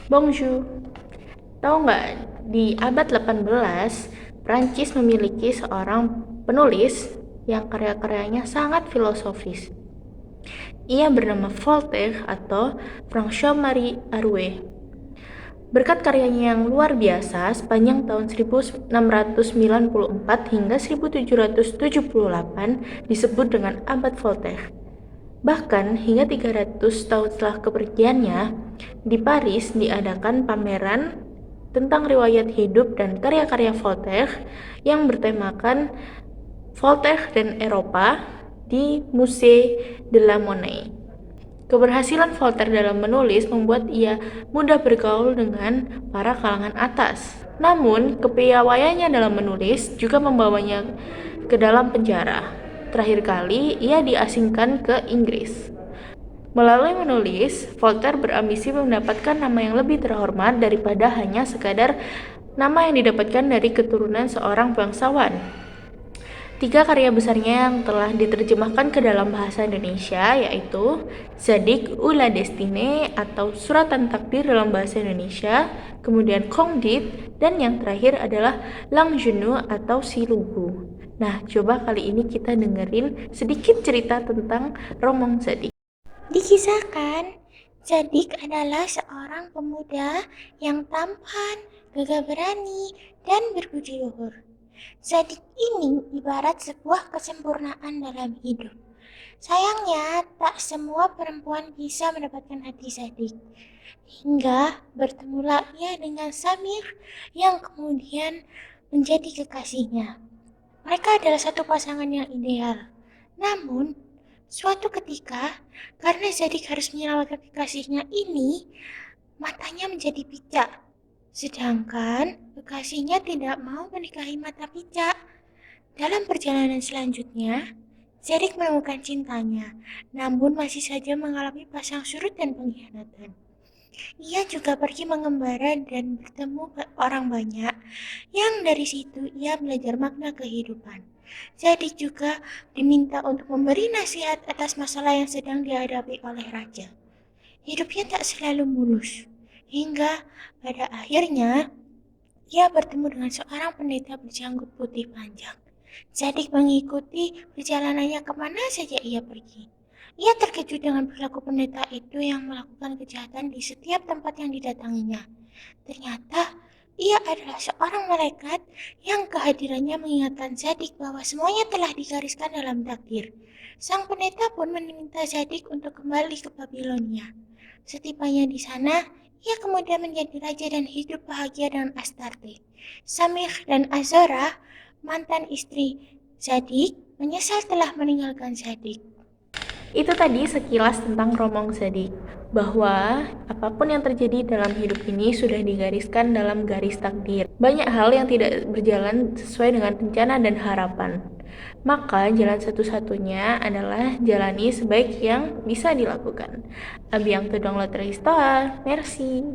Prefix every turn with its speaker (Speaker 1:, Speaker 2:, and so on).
Speaker 1: Bonjour. Tahu nggak, di abad 18, Prancis memiliki seorang penulis yang karya-karyanya sangat filosofis. Ia bernama Voltaire atau François-Marie Arouet. Berkat karyanya yang luar biasa sepanjang tahun 1694 hingga 1778 disebut dengan abad Voltaire. Bahkan hingga 300 tahun setelah kepergiannya, di Paris diadakan pameran tentang riwayat hidup dan karya-karya Voltaire yang bertemakan Voltaire dan Eropa di Musée de la Monnaie. Keberhasilan Voltaire dalam menulis membuat ia mudah bergaul dengan para kalangan atas. Namun, kepiawaiannya dalam menulis juga membawanya ke dalam penjara. Terakhir kali, ia diasingkan ke Inggris. Melalui menulis, Voltaire berambisi mendapatkan nama yang lebih terhormat daripada hanya sekadar nama yang didapatkan dari keturunan seorang bangsawan. 3 karya besarnya yang telah diterjemahkan ke dalam bahasa Indonesia yaitu Zadig ou la Destinée atau Suratan Takdir dalam bahasa Indonesia, kemudian Candide, dan yang terakhir adalah L'Ingenue atau Si Lugu. Nah, coba kali ini kita dengerin sedikit cerita tentang Roman Zadig.
Speaker 2: Dikisahkan, Zadig adalah seorang pemuda yang tampan, gagah berani, dan berbudi luhur. Zadig ini ibarat sebuah kesempurnaan dalam hidup. Sayangnya, tak semua perempuan bisa mendapatkan hati Zadig. Hingga bertemulah ia dengan Samir yang kemudian menjadi kekasihnya. Mereka adalah satu pasangan yang ideal. Namun, suatu ketika, karena Zadig harus menyelamatkan kekasihnya ini, matanya menjadi picak. Sedangkan kekasihnya tidak mau menikahi mata picak. Dalam perjalanan selanjutnya, Zadig menemukan cintanya, namun masih saja mengalami pasang surut dan pengkhianatan. Ia juga pergi mengembara dan bertemu orang banyak, yang dari situ ia belajar makna kehidupan. Zadig juga diminta untuk memberi nasihat atas masalah yang sedang dihadapi oleh raja. Hidupnya tak selalu mulus, hingga pada akhirnya ia bertemu dengan seorang pendeta berjanggut putih panjang. Zadig mengikuti perjalanannya kemana saja ia pergi. Ia terkejut dengan perilaku pendeta itu yang melakukan kejahatan di setiap tempat yang didatanginya. Ternyata ia adalah seorang malaikat yang kehadirannya mengingatkan Zadig bahwa semuanya telah digariskan dalam takdir. Sang pendeta pun meminta Zadig untuk kembali ke Babilonia. Setibanya di sana, ia kemudian menjadi raja dan hidup bahagia dengan Astarte. Samir dan Azora, mantan istri Zadig, menyesal telah meninggalkan Zadig.
Speaker 1: Itu tadi sekilas tentang Roman Zadig, bahwa apapun yang terjadi dalam hidup ini sudah digariskan dalam garis takdir. Banyak hal yang tidak berjalan sesuai dengan rencana dan harapan. Maka jalan satu-satunya adalah jalani sebaik yang bisa dilakukan. Abi yang tudong lo teristoa, merci.